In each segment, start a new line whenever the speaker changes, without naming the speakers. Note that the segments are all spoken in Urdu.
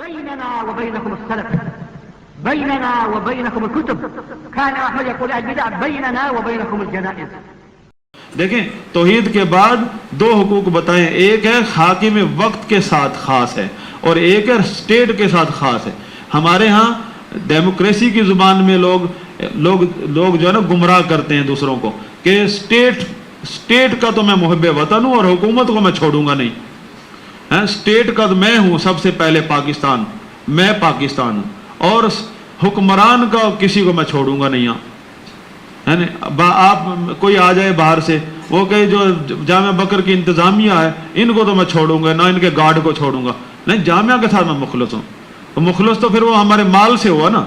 بيننا وبينكم السلف بيننا وبينكم الكتب كان احمد يقول البدع بيننا وبينكم الجنائز.
دیکھیں توحید کے بعد دو حقوق بتائیں، ایک ہے حاکم وقت کے ساتھ خاص ہے اور ایک ہے اسٹیٹ کے ساتھ خاص ہے. ہمارے ہاں ڈیموکریسی کی زبان میں لوگ جو ہے نا گمراہ کرتے ہیں دوسروں کو کہ اسٹیٹ کا تو میں محب وطن ہوں اور حکومت کو میں چھوڑوں گا نہیں. اسٹیٹ کا تو میں ہوں سب سے پہلے پاکستان، میں پاکستان ہوں اور حکمران کا کسی کو میں چھوڑوں گا نہیں. آپ کوئی آ جائے باہر سے وہ کہ جو جامعہ بکر کی انتظامیہ ہے ان کو تو میں چھوڑوں گا نہ ان کے گارڈ کو چھوڑوں گا، نہیں جامعہ کے ساتھ میں مخلص ہوں. مخلص تو پھر وہ ہمارے مال سے ہوا نا،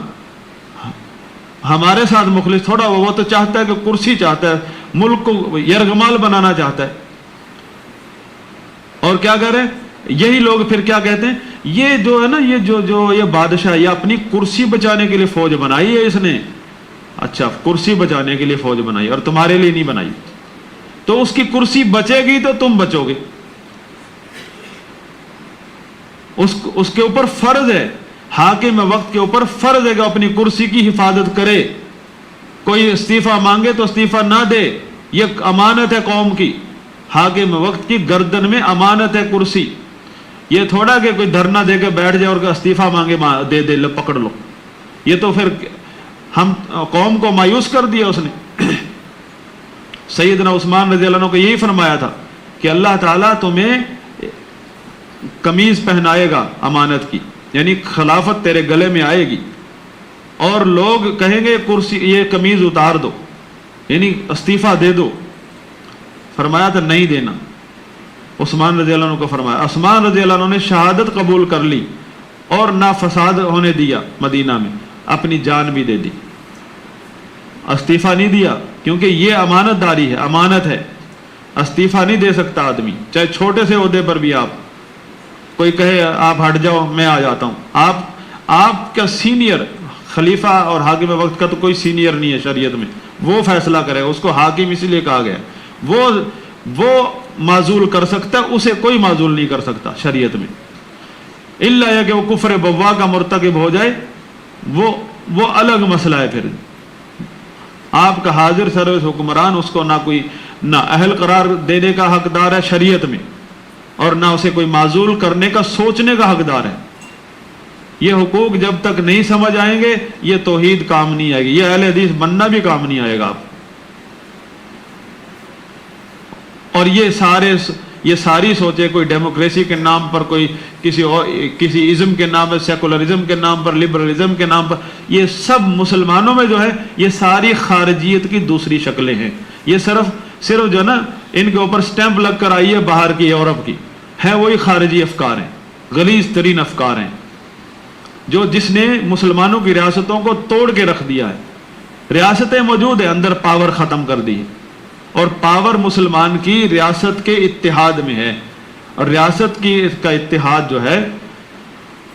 ہمارے ساتھ مخلص تھوڑا وہ تو چاہتا ہے کہ کرسی چاہتا ہے، ملک کو یرغمال بنانا چاہتا ہے. اور کیا کرے یہی لوگ پھر کیا کہتے ہیں، یہ جو ہے نا یہ بادشاہ یہ اپنی کرسی بچانے کے لیے فوج بنائی ہے اس نے. اچھا کرسی بچانے کے لیے فوج بنائی اور تمہارے لیے نہیں بنائی، تو اس کی کرسی بچے گی تو تم بچو گے. اس کے اوپر فرض ہے، حاکم وقت کے اوپر فرض ہے کہ اپنی کرسی کی حفاظت کرے. کوئی استعفیٰ مانگے تو استعفیٰ نہ دے، یہ امانت ہے قوم کی. حاکم وقت کی گردن میں امانت ہے کرسی. یہ تھوڑا کہ کوئی دھرنا دے کے بیٹھ جائے اور استعفیٰ مانگے دے لو پکڑ لو. یہ تو پھر ہم قوم کو مایوس کر دیا اس نے. سیدنا عثمان رضی اللہ عنہ کو یہی فرمایا تھا کہ اللہ تعالیٰ تمہیں قمیض پہنائے گا امانت کی، یعنی خلافت تیرے گلے میں آئے گی اور لوگ کہیں گے کرسی یہ قمیض اتار دو، یعنی استعفیٰ دے دو. فرمایا تھا نہیں دینا. عثمان رضی اللہ عنہ کو فرمایا. عثمان رضی اللہ عنہ نے شہادت قبول کر لی اور نہ فساد ہونے دیا مدینہ میں، اپنی جان بھی دے دی. استعفیٰ نہیں دیا کیونکہ یہ امانت داری ہے، امانت ہے. استعفیٰ نہیں دے سکتا آدمی چاہے چھوٹے سے عہدے پر بھی. آپ کوئی کہے آپ ہٹ جاؤ میں آ جاتا ہوں، آپ کا سینئر خلیفہ اور حاکم وقت کا تو کوئی سینئر نہیں ہے شریعت میں، وہ فیصلہ کرے. اس کو حاکم اسی لیے کہا گیا، وہ معزول کر سکتا ہے، اسے کوئی معزول نہیں کر سکتا شریعت میں، الا یہ کہ وہ کفر بوا کا مرتکب ہو جائے، وہ الگ مسئلہ ہے. پھر آپ کا حاضر سروس حکمران اس کو نہ اہل قرار دینے کا حقدار ہے شریعت میں اور نہ اسے کوئی معزول کرنے کا سوچنے کا حقدار ہے. یہ حقوق جب تک نہیں سمجھ آئیں گے یہ توحید کام نہیں آئے گی، یہ اہل حدیث بننا بھی کام نہیں آئے گا. آپ اور یہ ساری سوچے کوئی ڈیموکریسی کے نام پر، کوئی کسی ازم کے نام پر، سیکولرزم کے نام پر، لبرلزم کے نام پر، یہ سب مسلمانوں میں جو ہے یہ ساری خارجیت کی دوسری شکلیں ہیں. یہ صرف جو ہے نا ان کے اوپر سٹیمپ لگ کر آئی ہے باہر کی یورپ کی، ہے وہی خارجی افکار ہیں، غلیظ ترین افکار ہیں جس نے مسلمانوں کی ریاستوں کو توڑ کے رکھ دیا ہے. ریاستیں موجود ہیں، اندر پاور ختم کر دی ہے اور پاور مسلمان کی ریاست کے اتحاد میں ہے. اور ریاست کا اتحاد جو ہے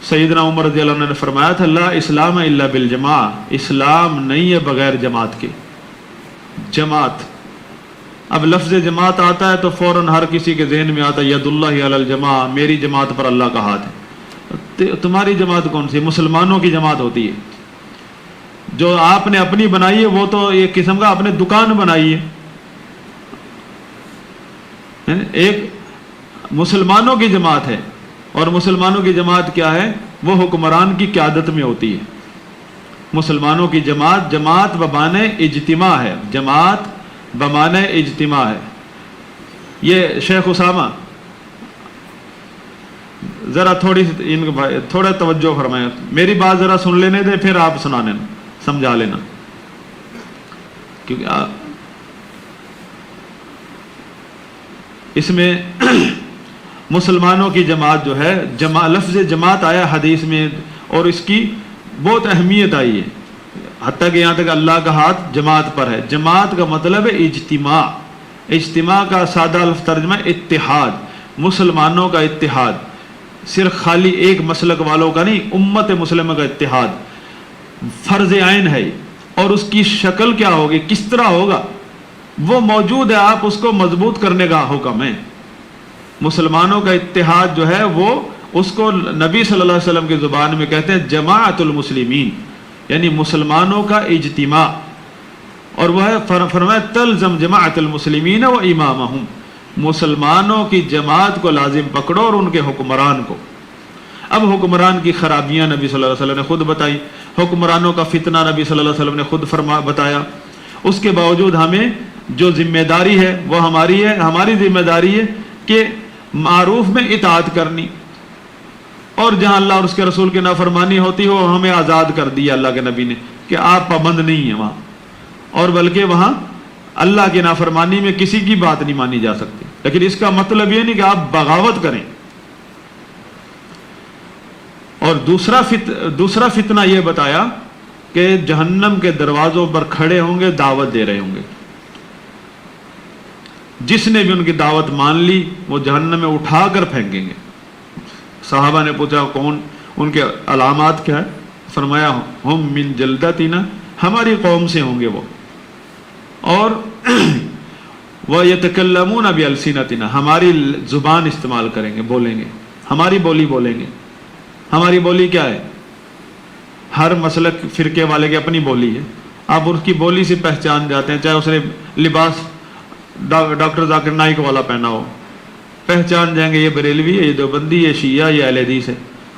سیدنا عمر رضی اللہ عنہ نے فرمایا تھا لا اسلام الا بالجماع، اسلام نہیں ہے بغیر جماعت کے. جماعت، اب لفظ جماعت آتا ہے تو فوراً ہر کسی کے ذہن میں آتا ہے ید اللہ علی الجماع، میری جماعت پر اللہ کا ہاتھ ہے. تمہاری جماعت کون سی؟ مسلمانوں کی جماعت ہوتی ہے. جو آپ نے اپنی بنائی ہے وہ تو ایک قسم کا آپ نے دکان بنائی ہے. ایک مسلمانوں کی جماعت ہے اور مسلمانوں کی جماعت کیا ہے؟ وہ حکمران کی قیادت میں ہوتی ہے. مسلمانوں کی جماعت بمعنی اجتماع ہے، جماعت بمعنی اجتماع ہے. یہ شیخ اسامہ ذرا تھوڑا توجہ فرمائیں، میری بات ذرا سن لینے دیں پھر آپ سنا لینا، سمجھا لینا. کیونکہ اس میں مسلمانوں کی جماعت جو ہے، لفظ جماعت آیا حدیث میں اور اس کی بہت اہمیت آئی ہے، حتیٰ کہ یہاں تک اللہ کا ہاتھ جماعت پر ہے. جماعت کا مطلب ہے اجتماع. اجتماع کا سادہ لفظ ترجمہ اتحاد، مسلمانوں کا اتحاد، صرف خالی ایک مسلک والوں کا نہیں، امت مسلمہ کا اتحاد فرض عین ہے. اور اس کی شکل کیا ہوگی، کس طرح ہوگا، وہ موجود ہے. آپ اس کو مضبوط کرنے کا حکم ہے. مسلمانوں کا اتحاد جو ہے وہ اس کو نبی صلی اللہ علیہ وسلم کی زبان میں کہتے ہیں جماعت المسلمین، یعنی مسلمانوں کا اجتماع، اور وہ ہے فرمایا تلزم جماعت المسلمین و امامہم، مسلمانوں کی جماعت کو لازم پکڑو اور ان کے حکمران کو۔ اب حکمران کی خرابیاں نبی صلی اللہ علیہ وسلم نے خود بتائی، حکمرانوں کا فتنہ نبی صلی اللہ علیہ وسلم نے خود بتایا، اس کے باوجود ہمیں جو ذمہ داری ہے وہ ہماری ذمہ داری ہے کہ معروف میں اطاعت کرنی، اور جہاں اللہ اور اس کے رسول کی نافرمانی ہوتی ہو ہمیں آزاد کر دیا اللہ کے نبی نے کہ آپ پابند نہیں ہیں وہاں، اور بلکہ وہاں اللہ کی نافرمانی میں کسی کی بات نہیں مانی جا سکتی، لیکن اس کا مطلب یہ نہیں کہ آپ بغاوت کریں۔ اور دوسرا فتنہ یہ بتایا کہ جہنم کے دروازوں پر کھڑے ہوں گے، دعوت دے رہے ہوں گے، جس نے بھی ان کی دعوت مان لی وہ جہنم میں اٹھا کر پھینکیں گے۔ صحابہ نے پوچھا کون، ان کے علامات کیا ہے؟ فرمایا ہم من جلدتنا، ہماری قوم سے ہوں گے وہ، اور وَيَتَكَلَّمُونَ بِأَلْسِنَتِنَا، ہماری زبان استعمال کریں گے، بولیں گے، ہماری بولی بولیں گے۔ ہماری بولی کیا ہے؟ ہر مسلک فرقے والے کی اپنی بولی ہے، آپ اس کی بولی سے پہچان جاتے ہیں، چاہے اس نے لباس ڈاکٹر ذاکر نائک والا پہنا ہو، پہچان جائیں گے یہ بریلوی ہے، یہ دیوبندی، یہ شیعہ، یہ اہل حدیث ہے،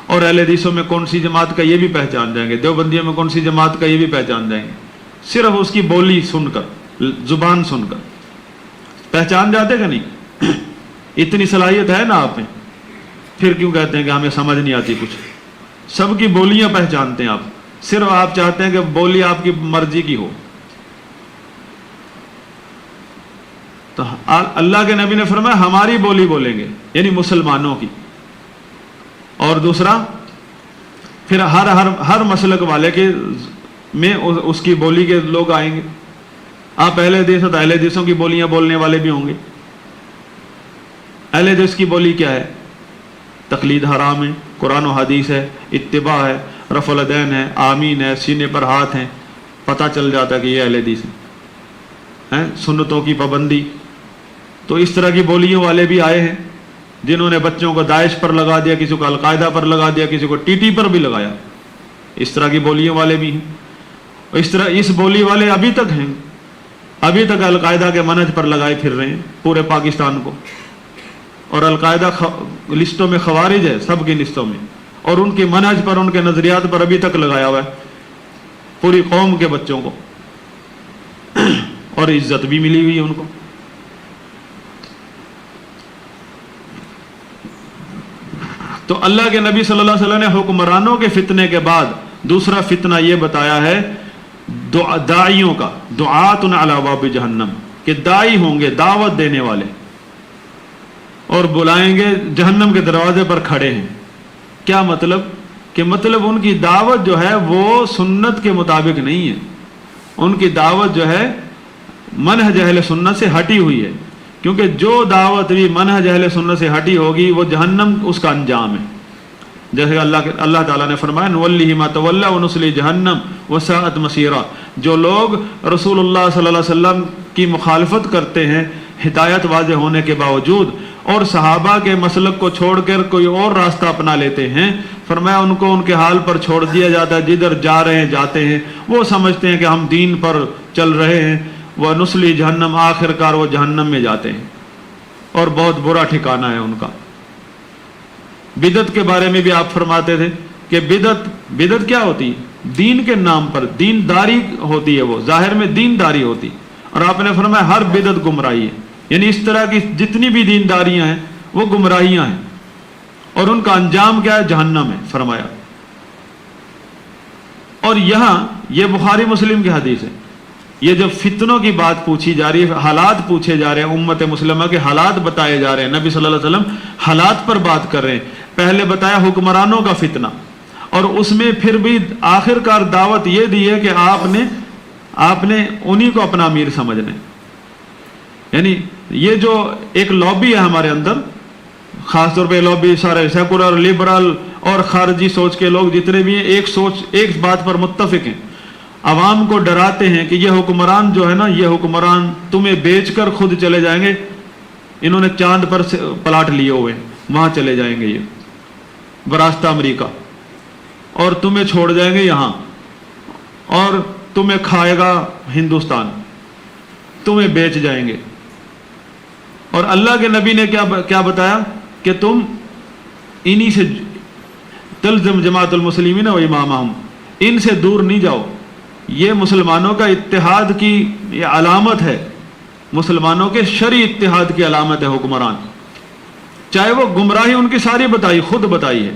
اور اہل حدیثوں میں کون سی جماعت کا یہ بھی پہچان جائیں گے، دیوبندیوں میں کون سی جماعت کا یہ بھی پہچان جائیں گے، صرف اس کی بولی سن کر، زبان سن کر پہچان جاتے کہ نہیں؟ اتنی صلاحیت ہے نا آپ میں، پھر کیوں کہتے ہیں کہ ہمیں سمجھ نہیں آتی کچھ؟ سب کی بولیاں پہچانتے ہیں آپ، صرف آپ چاہتے ہیں کہ بولی آپ کی مرضی کی ہو۔ تو اللہ کے نبی نے فرمایا ہماری بولی بولیں گے، یعنی مسلمانوں کی۔ اور دوسرا پھر ہر مسلک والے کے میں اس کی بولی کے لوگ آئیں گے، آپ اہل حدیث تو اہل حدیثوں کی بولیاں بولنے والے بھی ہوں گے۔ اہل حدیث کی بولی کیا ہے؟ تقلید حرام ہے، قرآن و حدیث ہے، اتباع ہے، رفع الیدین ہے، آمین ہے، سینے پر ہاتھ ہیں، پتہ چل جاتا ہے کہ یہ اہل حدیث ہے، سنتوں کی پابندی۔ تو اس طرح کی بولیوں والے بھی آئے ہیں جنہوں نے بچوں کو داعش پر لگا دیا، کسی کو القاعدہ پر لگا دیا، کسی کو ٹی ٹی پر بھی لگایا، اس طرح کی بولیوں والے بھی ہیں۔ اس بولی والے ابھی تک ہیں، ابھی تک القاعدہ کے منہج پر لگائے پھر رہے ہیں پورے پاکستان کو، اور القاعدہ لسٹوں میں خوارج ہے، سب کی لسٹوں میں، اور ان کے منہج پر، ان کے نظریات پر ابھی تک لگایا ہوا ہے پوری قوم کے بچوں کو، اور عزت بھی ملی ہوئی ہے ان کو۔ تو اللہ کے نبی صلی اللہ علیہ وسلم نے حکمرانوں کے فتنے کے بعد دوسرا فتنہ یہ بتایا ہے داعیوں کا، دعات علی ابواب جہنم، کہ داعی ہوں گے، دعوت دینے والے، اور بلائیں گے، جہنم کے دروازے پر کھڑے ہیں۔ کیا مطلب؟ کہ مطلب ان کی دعوت جو ہے وہ سنت کے مطابق نہیں ہے، ان کی دعوت جو ہے منہج اہل سنت سے ہٹی ہوئی ہے، کیونکہ جو دعوت بھی منہج اہل سنت سے ہٹی ہوگی وہ جہنم اس کا انجام ہے۔ جیسے اللہ تعالیٰ نے فرمایا نولیہ ما تولی ونصلی جہنم وساءت مصیرا، جو لوگ رسول اللہ صلی اللہ علیہ وسلم کی مخالفت کرتے ہیں ہدایت واضح ہونے کے باوجود، اور صحابہ کے مسلک کو چھوڑ کر کوئی اور راستہ اپنا لیتے ہیں، فرمایا ان کو ان کے حال پر چھوڑ دیا جاتا ہے، جدھر جا رہے ہیں جاتے ہیں، وہ سمجھتے ہیں کہ ہم دین پر چل رہے ہیں، وہ نسلی جہنم، آخر کار وہ جہنم میں جاتے ہیں، اور بہت برا ٹھکانہ ہے ان کا۔ بدعت کے بارے میں بھی آپ فرماتے تھے کہ بدعت کیا ہوتی ہے؟ دین کے نام پر دینداری ہوتی ہے، وہ ظاہر میں دینداری ہوتی، اور آپ نے فرمایا ہر بدعت گمراہی ہے، یعنی اس طرح کی جتنی بھی دینداریاں ہیں وہ گمراہیاں ہیں، اور ان کا انجام کیا ہے؟ جہنم ہے فرمایا۔ اور یہاں یہ بخاری مسلم کی حدیث ہے، یہ جب فتنوں کی بات پوچھی جا رہی ہے، حالات پوچھے جا رہے ہیں، امت مسلمہ کے حالات بتائے جا رہے ہیں، نبی صلی اللہ علیہ وسلم حالات پر بات کر رہے ہیں۔ پہلے بتایا حکمرانوں کا فتنہ، اور اس میں پھر بھی آخر کار دعوت یہ دی ہے کہ آپ نے انہی کو اپنا امیر سمجھنا ہے، یعنی یہ جو ایک لابی ہے ہمارے اندر، خاص طور پہ لابی سارے سیکولر، لبرل اور خارجی سوچ کے لوگ جتنے بھی ہیں، ایک بات پر متفق ہیں، عوام کو ڈراتے ہیں کہ یہ حکمران جو ہے نا، یہ حکمران تمہیں بیچ کر خود چلے جائیں گے، انہوں نے چاند پر پلاٹ لیے ہوئے، وہاں چلے جائیں گے یہ، براستہ امریکہ اور تمہیں چھوڑ جائیں گے یہاں اور تمہیں کھائے گا ہندوستان, تمہیں بیچ جائیں گے. اور اللہ کے نبی نے کیا بتایا کہ تم انہی سے تلزم جماعت المسلمین و امامہم, ان سے دور نہیں جاؤ. یہ مسلمانوں کا اتحاد کی یہ علامت ہے, مسلمانوں کے شرعی اتحاد کی علامت ہے حکمران, چاہے وہ گمراہی ان کی ساری خود بتائی ہے.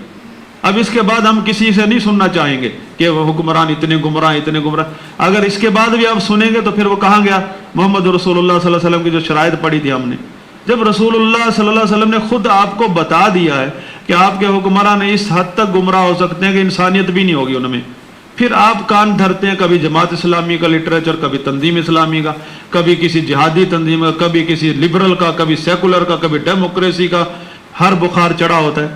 اب اس کے بعد ہم کسی سے نہیں سننا چاہیں گے کہ وہ حکمران اتنے گمراہ. اگر اس کے بعد بھی آپ سنیں گے تو پھر وہ کہاں گیا محمد رسول اللہ صلی اللہ علیہ وسلم کی جو شرائط پڑھی تھی ہم نے, جب رسول اللہ صلی اللہ علیہ وسلم نے خود آپ کو بتا دیا ہے کہ آپ کے حکمران اس حد تک گمراہ ہو سکتے ہیں کہ انسانیت بھی نہیں ہوگی ان میں, پھر آپ کان دھرتے ہیں کبھی جماعت اسلامی کا لٹریچر, کبھی تنظیم اسلامی کا, کبھی کسی جہادی تنظیم کا, کبھی کسی لبرل کا, کبھی سیکولر کا, کبھی ڈیموکریسی کا, ہر بخار چڑھا ہوتا ہے.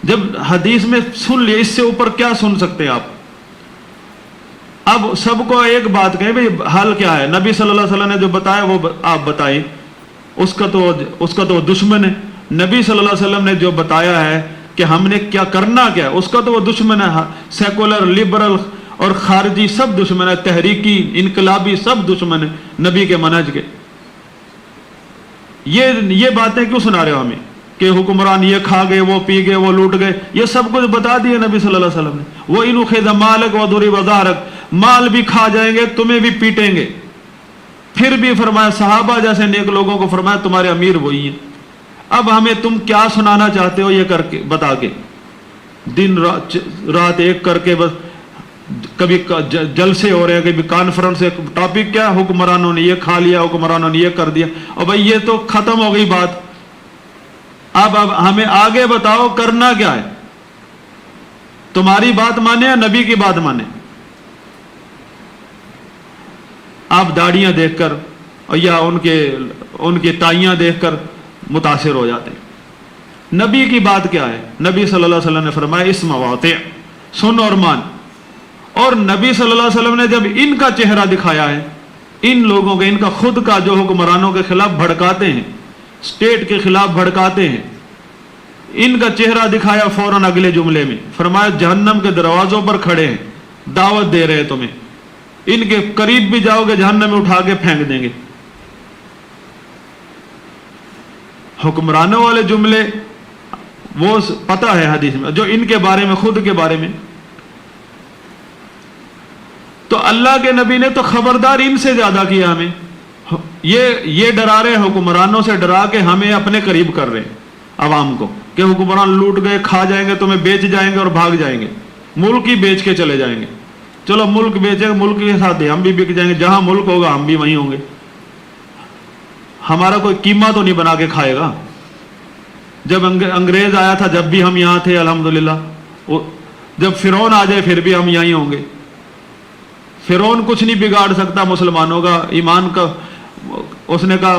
جب حدیث میں سن لیے اس سے اوپر کیا سن سکتے ہیں آپ؟ اب سب کو ایک بات کہیں بھئی حل کیا ہے؟ نبی صلی اللہ علیہ وسلم نے جو بتایا وہ آپ بتائیں, اس کا تو دشمن ہے. نبی صلی اللہ علیہ وسلم نے جو بتایا ہے کہ ہم نے کیا کرنا کیا ہے, اس کا تو وہ دشمن ہے. سیکولر, لبرل اور خارجی سب دشمن ہے, تحریکی, انقلابی سب دشمن ہے نبی کے منہج کے. یہ باتیں کیوں سنا رہے ہو ہمیں کہ حکمران یہ کھا گئے, وہ پی گئے, وہ لوٹ گئے؟ یہ سب کچھ بتا دیا نبی صلی اللہ علیہ وسلم نے. وہ انو خذ مالک و ضرب ظہرک, مال بھی کھا جائیں گے, تمہیں بھی پیٹیں گے. پھر بھی فرمایا صحابہ جیسے نیک لوگوں کو فرمایا تمہارے امیر وہی ہیں. اب ہمیں تم کیا سنانا چاہتے ہو یہ کر کے بتا کے, دن رات ایک کر کے, بس کبھی جلسے ہو رہے ہیں, کبھی کانفرنس ہے, ٹاپک کیا, حکمرانوں نے یہ کھا لیا, حکمرانوں نے یہ کر دیا. اور بھائی یہ تو ختم ہو گئی بات. اب ہمیں آگے بتاؤ کرنا کیا ہے. تمہاری بات مانے یا نبی کی بات مانے؟ آپ داڑیاں دیکھ کر یا ان کے ٹائیاں دیکھ کر متاثر ہو جاتے ہیں. نبی کی بات کیا ہے؟ نبی صلی اللہ علیہ وسلم نے فرمایا اسمع واطع, سن اور مان. اور نبی صلی اللہ علیہ وسلم نے جب ان کا چہرہ دکھایا ہے, ان لوگوں کے, ان کا خود کا جو حکمرانوں کے خلاف بھڑکاتے ہیں, اسٹیٹ کے خلاف بھڑکاتے ہیں, ان کا چہرہ دکھایا فوراً اگلے جملے میں فرمایا جہنم کے دروازوں پر کھڑے ہیں, دعوت دے رہے ہیں تمہیں, ان کے قریب بھی جاؤ گے جہنم میں اٹھا کے پھینک دیں گے. حکمرانوں والے جملے وہ پتہ ہے حدیث میں, جو ان کے بارے میں, خود کے بارے میں. تو اللہ کے نبی نے تو خبردار ان سے زیادہ کیا ہمیں. یہ ڈرا رہے حکمرانوں سے, ڈرا کے ہمیں اپنے قریب کر رہے ہیں عوام کو کہ حکمران لوٹ گئے, کھا جائیں گے, تمہیں بیچ جائیں گے اور بھاگ جائیں گے, ملک ہی بیچ کے چلے جائیں گے. چلو ملک بیچیں گے, ملک کے ساتھ ہم بھی بک جائیں گے, جہاں ملک ہوگا ہم بھی وہیں ہوں گے. ہمارا کوئی قیمہ تو نہیں بنا کے کھائے گا. جب انگریز آیا تھا جب بھی ہم یہاں تھے الحمدللہ, جب فرعون آ جائے پھر بھی ہم یہیں ہوں گے. فرعون کچھ نہیں بگاڑ سکتا مسلمانوں کا ایمان کا. اس نے کہا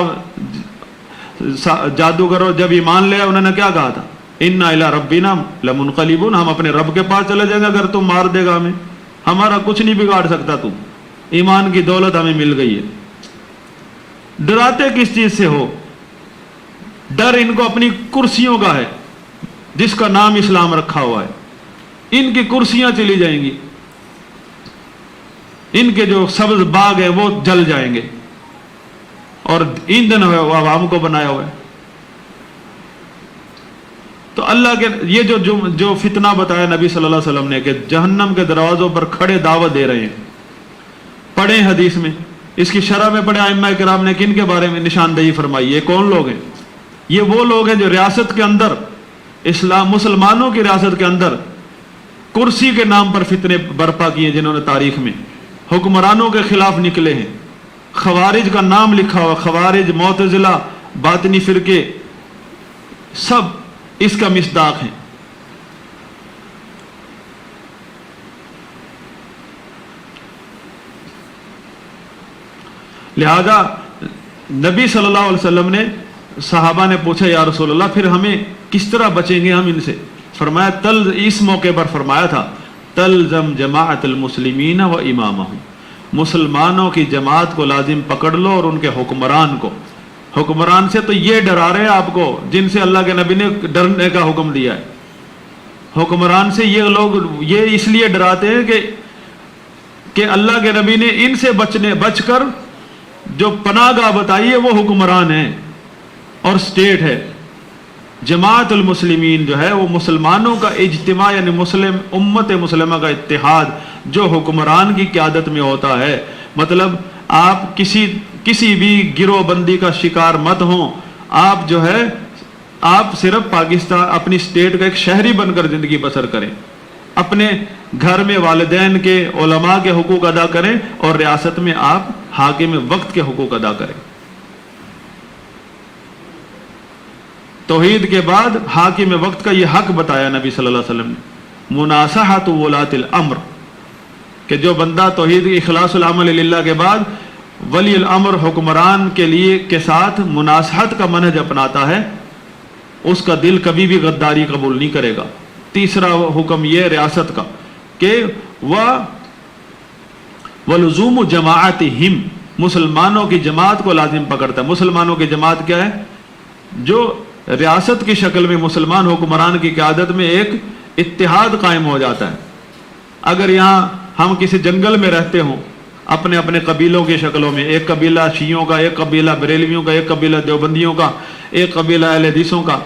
جادوگروں جب ایمان لیا انہوں نے کیا کہا تھا, انا الی ربنا لمنقلبون, ہم اپنے رب کے پاس چلے جائیں گے اگر تم مار دے گا ہمیں, ہمارا کچھ نہیں بگاڑ سکتا تم, ایمان کی دولت ہمیں مل گئی ہے. ڈراتے کس چیز سے ہو؟ ڈر ان کو اپنی کرسیوں کا ہے جس کا نام اسلام رکھا ہوا ہے. ان کی کرسیاں چلی جائیں گی, ان کے جو سبز باغ ہیں وہ جل جائیں گے, اور ایندھن ہے وہ عوام کو بنایا ہوا ہے. تو اللہ کے یہ جو فتنہ بتایا نبی صلی اللہ علیہ وسلم نے کہ جہنم کے دروازوں پر کھڑے دعوت دے رہے ہیں, پڑھیں حدیث میں, اس کی شرح میں پڑھیں ائمہ کرام نے کن کے بارے میں نشاندہی فرمائی. یہ کون لوگ ہیں؟ یہ وہ لوگ ہیں جو ریاست کے اندر, اسلام مسلمانوں کی ریاست کے اندر کرسی کے نام پر فتنے برپا کیے, جنہوں نے تاریخ میں حکمرانوں کے خلاف نکلے ہیں. خوارج کا نام لکھا ہوا, خوارج, معتزلہ, باطنی فرقے سب اس کا مصداق ہیں. لہذا نبی صلی اللہ علیہ وسلم نے, صحابہ نے پوچھا یا رسول اللہ پھر ہمیں کس طرح بچیں گے ہم ان سے؟ فرمایا اس موقع پر فرمایا تھا تلزم جماعت المسلمین و امامہم, مسلمانوں کی جماعت کو لازم پکڑ لو اور ان کے حکمران کو. حکمران سے تو یہ ڈرا رہے ہیں آپ کو جن سے اللہ کے نبی نے ڈرنے کا حکم دیا ہے. حکمران سے یہ لوگ یہ اس لیے ڈراتے ہیں کہ اللہ کے نبی نے ان سے بچ کر جو پناہ گاہ بتائی ہے وہ حکمران ہے اور اسٹیٹ ہے۔ جماعت المسلمین جو ہے وہ مسلمانوں کا اجتماع، یعنی امت مسلمہ کا اتحاد جو حکمران کی قیادت میں ہوتا ہے۔ مطلب آپ کسی بھی گروہ بندی کا شکار مت ہوں، آپ جو ہے آپ صرف پاکستان اپنی اسٹیٹ کا ایک شہری بن کر زندگی بسر کریں، اپنے گھر میں والدین کے علماء کے حقوق ادا کریں اور ریاست میں آپ حاکم وقت کے حقوق ادا کریں۔ توحید کے بعد حاکم وقت کا یہ حق بتایا نبی صلی اللہ علیہ وسلم نے، مناصحۃ ولاۃ الامر، کہ جو بندہ توحید اخلاص العمل للہ کے بعد ولی الامر حکمران کے ساتھ مناصحت کا منہج اپناتا ہے، اس کا دل کبھی بھی غداری قبول نہیں کرے گا۔ تیسرا حکم یہ ریاست کا کہ وَلُزُومُ جَمَاعَتِهِمْ، مسلمانوں کی جماعت کو لازم پکڑتا ہے۔ مسلمانوں کی جماعت کیا ہے؟ جو ریاست کی شکل میں مسلمان حکمران کی قیادت میں ایک اتحاد قائم ہو جاتا ہے۔ اگر یہاں ہم کسی جنگل میں رہتے ہوں اپنے اپنے قبیلوں کی شکلوں میں، ایک قبیلہ شیعوں کا، ایک قبیلہ بریلویوں کا، ایک قبیلہ دیوبندیوں کا، ایک قبیلہ اہل حدیثوں کا،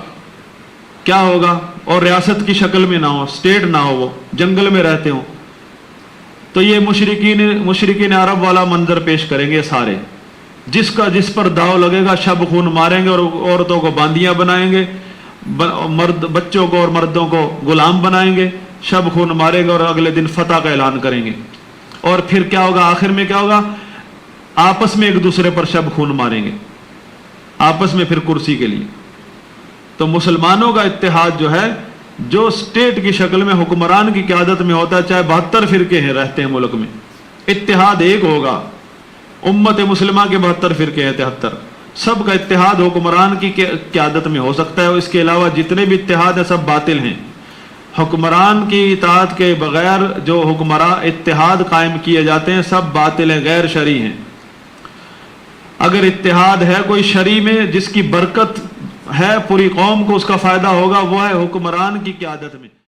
کیا ہوگا؟ اور ریاست کی شکل میں نہ ہو، اسٹیٹ نہ ہو، وہ جنگل میں رہتے ہوں، تو یہ مشرکین عرب والا منظر پیش کریں گے سارے۔ جس پر داؤ لگے گا شب خون ماریں گے اور عورتوں کو باندیاں بنائیں گے، بچوں کو اور مردوں کو غلام بنائیں گے، شب خون ماریں گے اور اگلے دن فتح کا اعلان کریں گے۔ اور پھر کیا ہوگا؟ آخر میں کیا ہوگا؟ آپس میں ایک دوسرے پر شب خون ماریں گے، آپس میں پھر کرسی کے لیے۔ تو مسلمانوں کا اتحاد جو ہے، جو اسٹیٹ کی شکل میں حکمران کی قیادت میں ہوتا ہے، چاہے 72 فرقے ہیں رہتے ہیں ملک میں، اتحاد ایک ہوگا۔ امت مسلمہ کے 72 فرقے ہیں، 73، سب کا اتحاد حکمران کی قیادت میں ہو سکتا ہے۔ اس کے علاوہ جتنے بھی اتحاد ہیں سب باطل ہیں۔ حکمران کی اطاعت کے بغیر جو حکمراں اتحاد قائم کیے جاتے ہیں سب باطل ہیں، غیر شرعی ہیں۔ اگر اتحاد ہے کوئی شرعی میں جس کی برکت ہے پوری قوم کو اس کا فائدہ ہوگا، وہ ہے حکمران کی قیادت میں۔